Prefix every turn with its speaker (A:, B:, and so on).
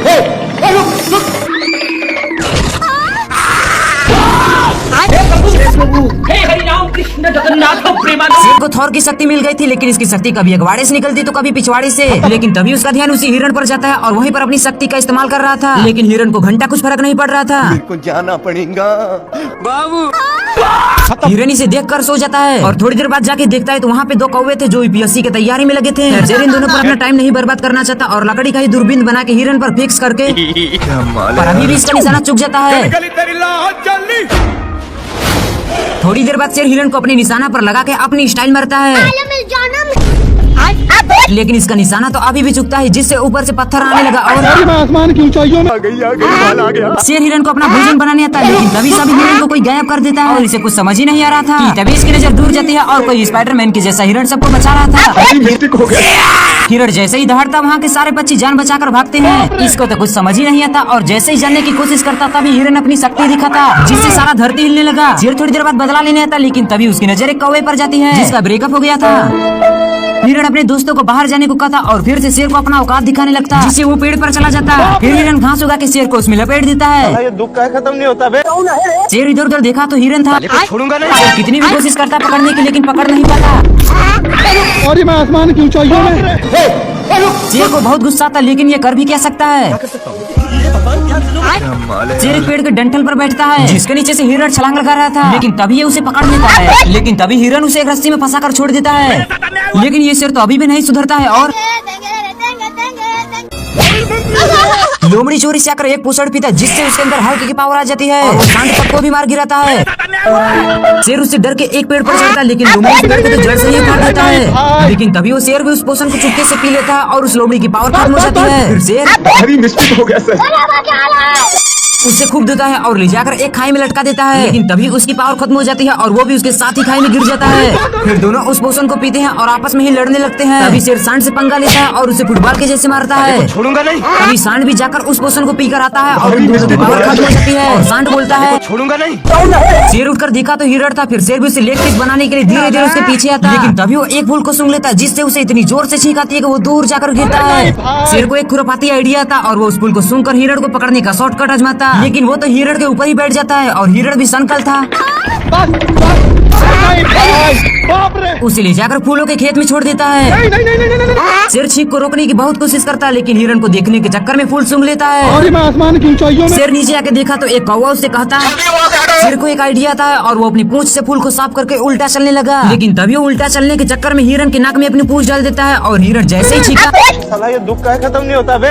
A: शेर को थॉर की शक्ति मिल गई थी, लेकिन इसकी शक्ति कभी अगवाड़े से निकलती तो कभी पिछवाड़े से। लेकिन तभी उसका ध्यान उसी हिरण पर जाता है और वहीं पर अपनी शक्ति का इस्तेमाल कर रहा था। लेकिन हिरण को घंटा कुछ फर्क नहीं पड़ रहा था।
B: मेरे को जाना पड़ेगा बाबू।
A: हिरण इसे देखकर सो जाता है और थोड़ी देर बाद जाके देखता है तो वहाँ पे दो कौवे थे जो यूपीएससी की तैयारी में लगे थे। शेर इन दोनों पर अपना टाइम नहीं बर्बाद करना चाहता और लकड़ी का ही दूरबीन बना के हिरण पर फिक्स करके, पर अभी भी इसका निशाना चूक जाता है। थोड़ी देर बाद शेर हिरण को अपने निशाना पर लगा के अपनी स्टाइल मारता है, लेकिन इसका निशाना तो अभी भी चुकता है, जिससे ऊपर से पत्थर आने लगा और
B: आसमान की ऊंचाइयों में आ गया।
A: शेर हिरण को अपना भोजन बनाने आता है, लेकिन तभी सभी हिरण को कोई गायब कर देता है और इसे कुछ समझ ही नहीं आ रहा था कि तभी इसकी नजर दूर जाती है और कोई स्पाइडरमैन के जैसा हिरण सबको बचा रहा था।
B: मिस्टेक हो गया।
A: हिरण जैसे ही दहाड़ता वहाँ के सारे पक्षी जान बचाकर भागते हैं। इसको तो कुछ समझ ही नहीं आता और जैसे ही जानने की कोशिश करता तभी हिरण अपनी शक्ति दिखाता, जिससे सारा धरती हिलने लगा। शेर थोड़ी देर बाद बदला लेने आता, लेकिन तभी उसकी नजर एक कौवे पर जाती है जिसका ब्रेकअप हो गया था। हिरण अपने दोस्तों को बाहर जाने को कहता और फिर से शेर को अपना औकात दिखाने लगता, जिससे वो पेड़ पर चला जाता। फिर हिरण घास उगा के शेर को उसमें लपेट देता है।
B: ये दुख का खत्म नहीं होता बे।
A: शेर इधर उधर देखा तो हिरण था,
B: छोड़ूंगा नहीं।
A: शेर कितनी भी कोशिश करता पकड़ने की, लेकिन पकड़ नहीं पाता।
B: और मैं आसमान की ऊंचाइयों में।
A: शेर को बहुत गुस्सा आता, लेकिन ये कर भी क्या सकता है। शेर एक पेड़ के डंठल पर बैठता है जिसके नीचे से हिरण छलांग लगा रहा था, लेकिन तभी ये उसे पकड़ लेता है। लेकिन तभी हिरण उसे एक रस्सी में फंसाकर छोड़ देता है, लेकिन ये शेर तो अभी भी नहीं सुधरता है और लोमड़ी चोरी से आकर एक पूछड़ पीता, जिससे उसके अंदर हल्की की पावर आ जाती है और वो सांड तक को भी मार गिराता है। शेर उससे डर के एक पेड़ पर चढ़ता है, लेकिन लोमड़ी उस पेड़ को तो जड़ से ही काट देता है। लेकिन तभी वो शेर भी उस पोषण को चुपके से पी लेता है और उस लोमड़ी की पावर खत्म हो जाती है। फिर शेर
B: भारी मिस्टेक हो गया सर।
A: उससे खूब देता है और ले जाकर एक खाई में लटका देता है, लेकिन तभी उसकी पावर खत्म हो जाती है और वो भी उसके साथ ही खाई में गिर जाता है। फिर दोनों उस पोषण को पीते हैं और आपस में ही लड़ने लगते हैं। तभी शेर सांड से पंगा लेता है और उसे फुटबॉल के जैसे मारता है।
B: छोड़ूंगा नहीं।
A: तभी सांड भी जाकर उस पोषण को पीकर आता है और उन दोनों की पावर खत्म हो जाती है और सांड बोलता है
B: छोड़ूंगा नहीं।
A: शेर उठकर देखा तो हिरण था। फिर शेर भी उसे लेग पीस बनाने के लिए धीरे धीरे उसके पीछे आता है, लेकिन तभी वो एक फूल को सूंघ लेता है, जिससे उसे इतनी जोर से छींक आती है कि वो दूर जाकर गिरता है। शेर को एक खुरापाती आइडिया था और वो उस फूल को सूंघकर हिरण को पकड़ने का शॉर्टकट आजमाता, लेकिन वो तो हिरण के ऊपर ही बैठ जाता है और हिरण भी संकल था। उसे ले जाकर फूलों के खेत में छोड़ देता है। शेर छींक को रोकने की बहुत कोशिश करता है, लेकिन हिरण को देखने के चक्कर में फूल सूंघ लेता है।
B: और मैं आसमान की ऊंचाइयों में।
A: शेर नीचे आके देखा तो एक कौवा उससे कहता है। शेर को एक आइडिया था और वो अपनी पूंछ से फूल को साफ करके उल्टा चलने लगा, लेकिन तभी वो उल्टा चलने के चक्कर में हिरण के नाक में अपनी पूंछ डाल देता है और हिरण जैसे ही छींका,
B: साला ये दुख का खत्म नहीं होता बे।